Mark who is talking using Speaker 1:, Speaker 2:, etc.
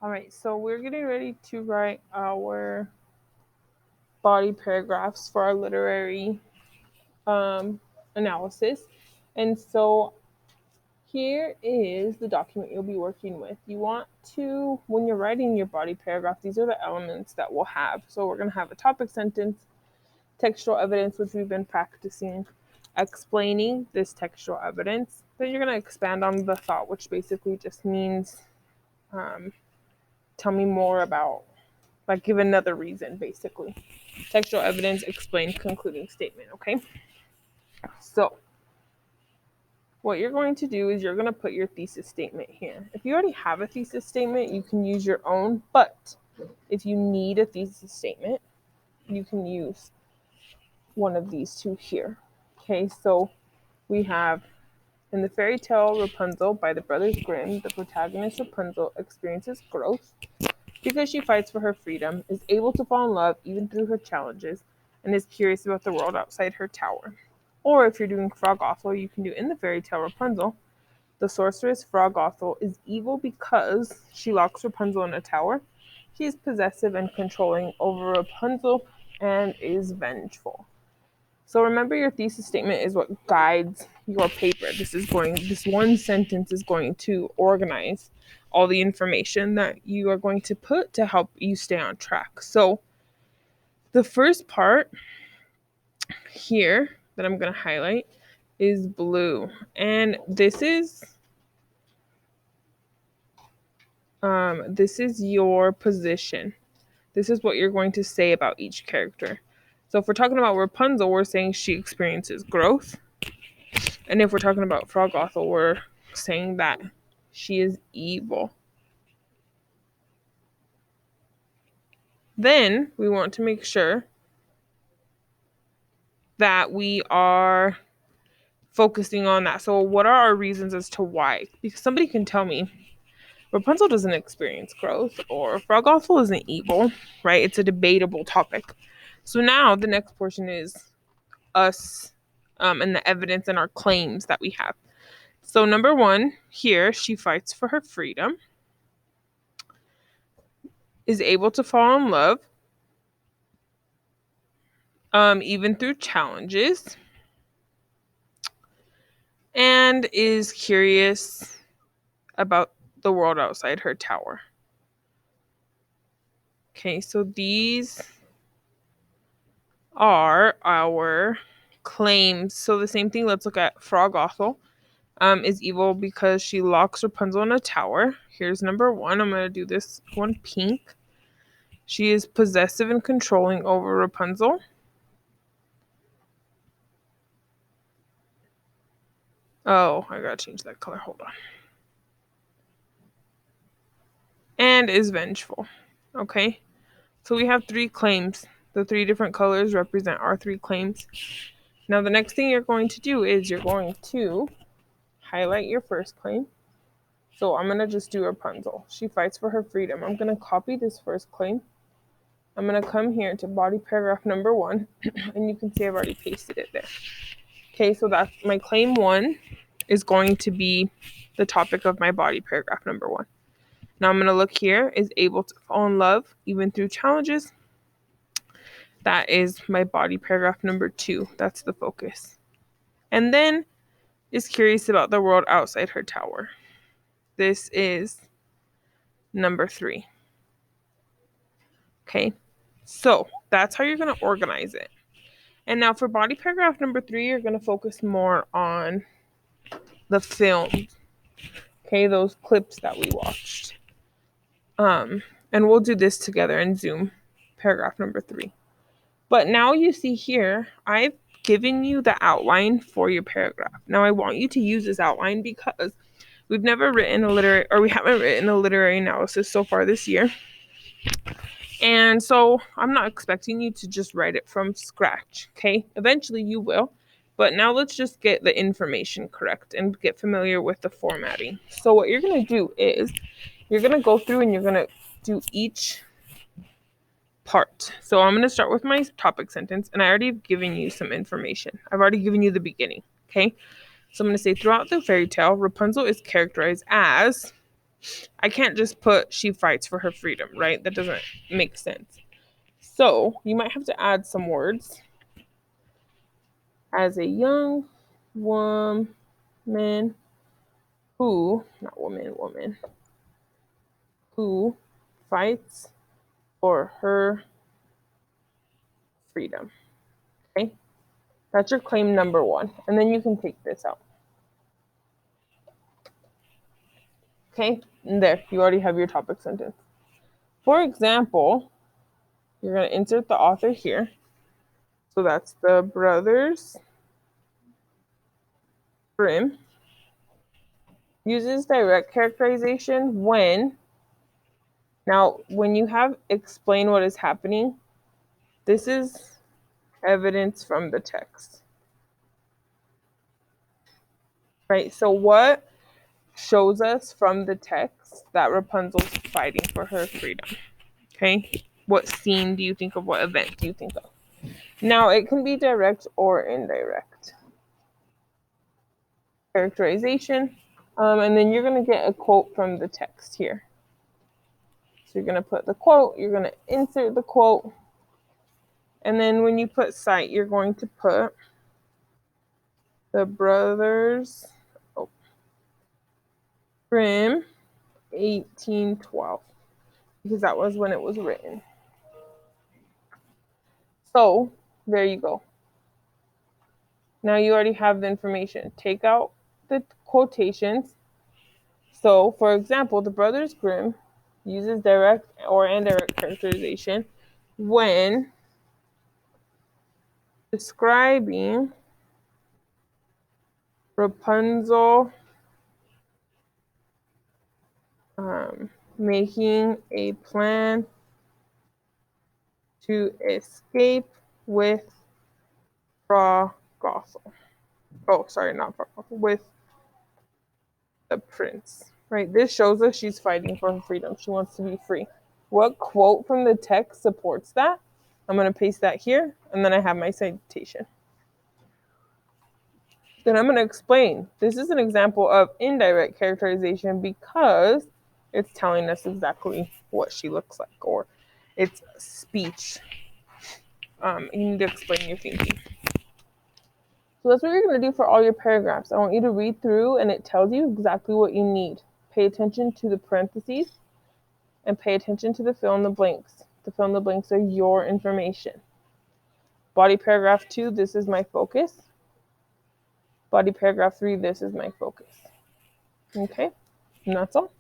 Speaker 1: All right, so we're getting ready to write our body paragraphs for our literary analysis. And so here is the document you'll be working with. You want to, when you're writing your body paragraph, these are the elements that we'll have. So we're going to have a topic sentence, textual evidence, which we've been practicing, explaining this textual evidence. Then you're going to expand on the thought, which basically just means tell me more about, like, give another reason, basically. Textual evidence, explain, concluding statement, okay? So, what you're going to do is you're going to put your thesis statement here. If you already have a thesis statement, you can use your own, but if you need a thesis statement, you can use one of these two here. Okay, so we have in the fairy tale Rapunzel by the Brothers Grimm, the protagonist Rapunzel experiences growth because she fights for her freedom, is able to fall in love even through her challenges, and is curious about the world outside her tower. Or if you're doing Frog Othel, you can do in the fairy tale Rapunzel. The sorceress Frog Othel is evil because she locks Rapunzel in a tower. She is possessive and controlling over Rapunzel and is vengeful. So remember, your thesis statement is what guides your paper. This one sentence is going to organize all the information that you are going to put to help you stay on track. So the first part here that I'm going to highlight is blue. And this is your position. This is what you're going to say about each character. So if we're talking about Rapunzel, we're saying she experiences growth. And if we're talking about Frog Othel, we're saying that she is evil. Then we want to make sure that we are focusing on that. So, what are our reasons as to why? Because somebody can tell me Rapunzel doesn't experience growth or Frog Othel isn't evil, right? It's a debatable topic. So, now the next portion is us and the evidence and our claims that we have. So, number one, here she fights for her freedom, is able to fall in love, even through challenges, and is curious about the world outside her tower. Okay, so these are our claims. So the same thing, let's look at Frog Othel. Is evil because she locks Rapunzel in a tower. Here's number one. I'm going to do this one pink. She is possessive and controlling over Rapunzel. Oh, I gotta change that color. Hold on. And is vengeful. Okay. So we have three claims. The three different colors represent our three claims. Now, the next thing you're going to do is you're going to highlight your first claim. So I'm going to just do Rapunzel. She fights for her freedom. I'm going to copy this first claim. I'm going to come here to body paragraph number one, and you can see I've already pasted it there. Okay, so that's my claim one is going to be the topic of my body paragraph number one. Now I'm going to look here, is able to fall in love even through challenges. That is my body paragraph number two. That's the focus. And then is curious about the world outside her tower. This is number three. Okay, so that's how you're going to organize it. And now for body paragraph number three, you're going to focus more on the film. Okay, those clips that we watched. And we'll do this together in Zoom, paragraph number three. But now you see here, I've given you the outline for your paragraph. Now I want you to use this outline because we haven't written a literary analysis so far this year. And so I'm not expecting you to just write it from scratch, okay? Eventually you will. But now let's just get the information correct and get familiar with the formatting. So what you're going to do is you're going to go through and you're going to do each part. So I'm going to start with my topic sentence, and I already have given you some information. I've already given you the beginning, okay? So I'm going to say throughout the fairy tale, Rapunzel is characterized as I can't just put she fights for her freedom, right? That doesn't make sense. So you might have to add some words. As a young woman who, not woman, who fights for her freedom. Okay? That's your claim number one. And then you can take this out. Okay? And there, you already have your topic sentence. For example, you're going to insert the author here. So that's the Brothers Grimm. Uses direct characterization when, now when you have explain what is happening, this is evidence from the text. Right? So what shows us from the text that Rapunzel's fighting for her freedom? Okay? What scene do you think of? What event do you think of? Now, it can be direct or indirect. Characterization. And then you're going to get a quote from the text here. So you're going to put the quote, you're going to insert the quote, and then when you put cite, you're going to put the Brothers Grimm 1812, because that was when it was written. So there you go. Now you already have the information. Take out the quotations. So, for example, the Brothers Grimm uses direct or indirect characterization when describing Rapunzel making a plan to escape with Frau Gothel. Oh, sorry, not Frau Gothel, with the prince. Right, this shows us she's fighting for her freedom. She wants to be free. What quote from the text supports that? I'm going to paste that here, and then I have my citation. Then I'm going to explain. This is an example of indirect characterization because it's telling us exactly what she looks like, or it's speech. You need to explain your thinking. So that's what you're going to do for all your paragraphs. I want you to read through, and it tells you exactly what you need. Pay attention to the parentheses, and pay attention to the fill in the blanks. The fill in the blanks are your information. Body paragraph 2, this is my focus. Body paragraph 3, this is my focus. Okay, and that's all.